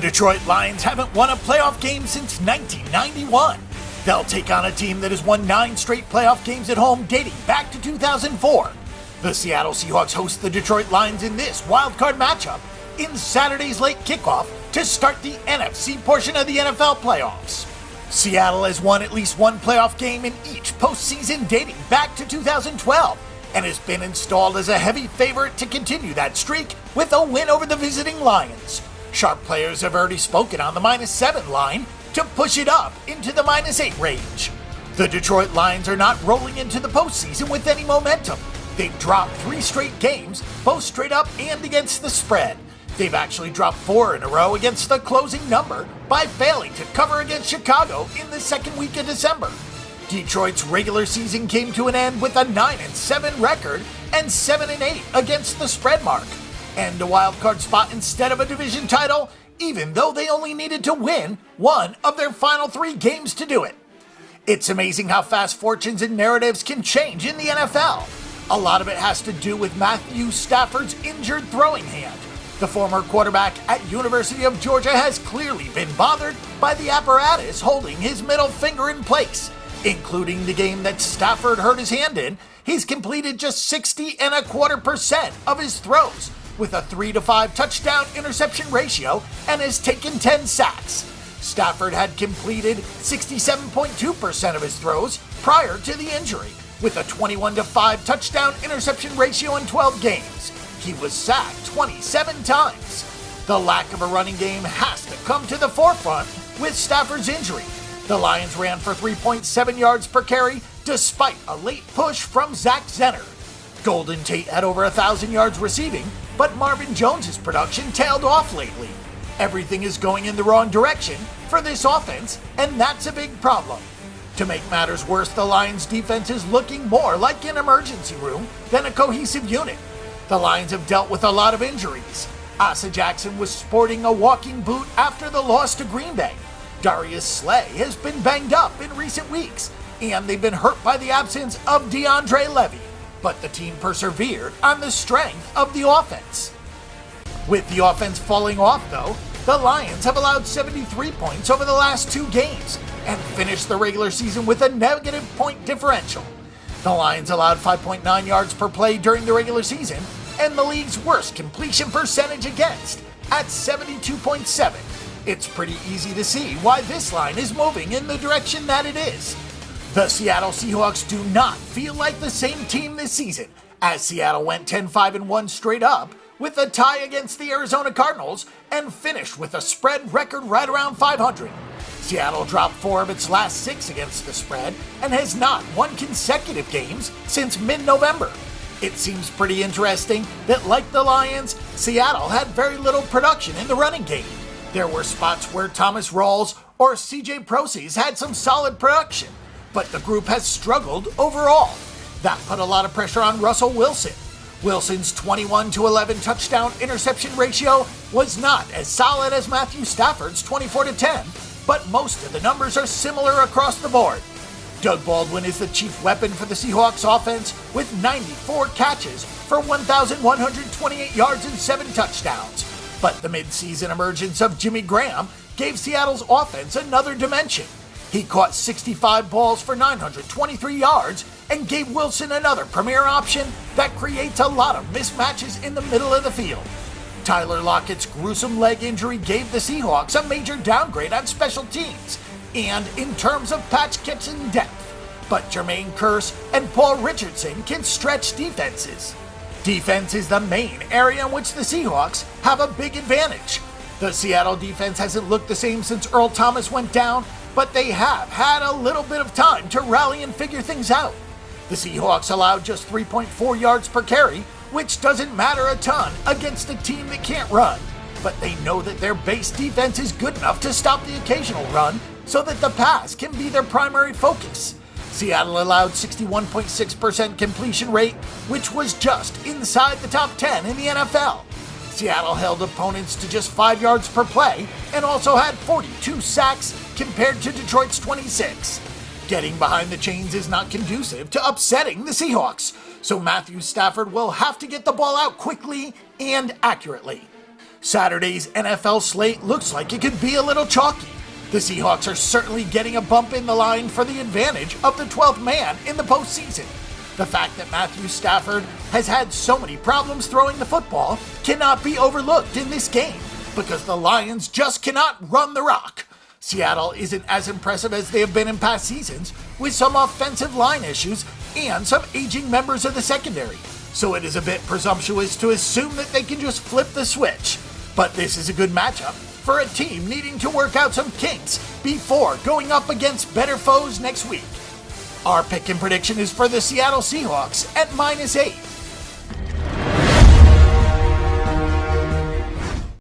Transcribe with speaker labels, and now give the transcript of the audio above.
Speaker 1: Detroit Lions haven't won a playoff game since 1991. They'll take on a team that has won 9 straight playoff games at home dating back to 2004. The Seattle Seahawks host the Detroit Lions in this wildcard matchup in Saturday's late kickoff to start the NFC portion of the NFL playoffs. Seattle has won at least one playoff game in each postseason dating back to 2012 and has been installed as a heavy favorite to continue that streak with a win over the visiting Lions. Sharp players have already spoken on the -7 line to push it up into the -8 range. The Detroit Lions are not rolling into the postseason with any momentum. They've dropped 3 straight games, both straight up and against the spread. They've actually dropped 4 in a row against the closing number by failing to cover against Chicago in the second week of December. Detroit's regular season came to an end with a 9-7 record and 7-8 against the spread mark, and a wildcard spot instead of a division title, even though they only needed to win one of their final 3 games to do it. It's amazing how fast fortunes and narratives can change in the NFL. A lot of it has to do with Matthew Stafford's injured throwing hand. The former quarterback at University of Georgia has clearly been bothered by the apparatus holding his middle finger in place. Including the game that Stafford hurt his hand in, he's completed just 60.25% of his throws, with a 3-5 touchdown interception ratio, and has taken 10 sacks. Stafford had completed 67.2% of his throws prior to the injury, with a 21-5 touchdown interception ratio in 12 games. He was sacked 27 times. The lack of a running game has to come to the forefront with Stafford's injury. The Lions ran for 3.7 yards per carry despite a late push from Zach Zenner. Golden Tate had over 1,000 yards receiving, but Marvin Jones's production tailed off lately. Everything is going in the wrong direction for this offense, and that's a big problem. To make matters worse, the Lions' defense is looking more like an emergency room than a cohesive unit. The Lions have dealt with a lot of injuries. Asa Jackson was sporting a walking boot after the loss to Green Bay. Darius Slay has been banged up in recent weeks, and they've been hurt by the absence of DeAndre Levy, but the team persevered on the strength of the offense. With the offense falling off, though, the Lions have allowed 73 points over the last 2 games and finished the regular season with a negative point differential. The Lions allowed 5.9 yards per play during the regular season, and the league's worst completion percentage against at 72.7. It's pretty easy to see why this line is moving in the direction that it is. The Seattle Seahawks do not feel like the same team this season, as Seattle went 10-5-1 straight up with a tie against the Arizona Cardinals and finished with a spread record right around 500. Seattle dropped 4 of its last 6 against the spread and has not won consecutive games since mid-November. It seems pretty interesting that, like the Lions, Seattle had very little production in the running game. There were spots where Thomas Rawls or CJ Proces had some solid production, but the group has struggled overall. That put a lot of pressure on Russell Wilson. Wilson's 21-11 touchdown interception ratio was not as solid as Matthew Stafford's 24-10, but most of the numbers are similar across the board. Doug Baldwin is the chief weapon for the Seahawks offense with 94 catches for 1,128 yards and 7 touchdowns. But the midseason emergence of Jimmy Graham gave Seattle's offense another dimension. He caught 65 balls for 923 yards and gave Wilson another premier option that creates a lot of mismatches in the middle of the field. Tyler Lockett's gruesome leg injury gave the Seahawks a major downgrade on special teams and in terms of patch-catching depth, but Jermaine Kearse and Paul Richardson can stretch defenses. Defense is the main area in which the Seahawks have a big advantage. The Seattle defense hasn't looked the same since Earl Thomas went down, but they have had a little bit of time to rally and figure things out. The Seahawks allowed just 3.4 yards per carry, which doesn't matter a ton against a team that can't run, but they know that their base defense is good enough to stop the occasional run so that the pass can be their primary focus. Seattle allowed 61.6% completion rate, which was just inside the top 10 in the NFL. Seattle held opponents to just 5 yards per play and also had 42 sacks compared to Detroit's 26. Getting behind the chains is not conducive to upsetting the Seahawks, so Matthew Stafford will have to get the ball out quickly and accurately. Saturday's NFL slate looks like it could be a little chalky. The Seahawks are certainly getting a bump in the line for the advantage of the 12th man in the postseason. The fact that Matthew Stafford has had so many problems throwing the football cannot be overlooked in this game, because the Lions just cannot run the rock. Seattle isn't as impressive as they have been in past seasons, with some offensive line issues and some aging members of the secondary, so it is a bit presumptuous to assume that they can just flip the switch. But this is a good matchup for a team needing to work out some kinks before going up against better foes next week. Our pick and prediction is for the Seattle Seahawks at -8.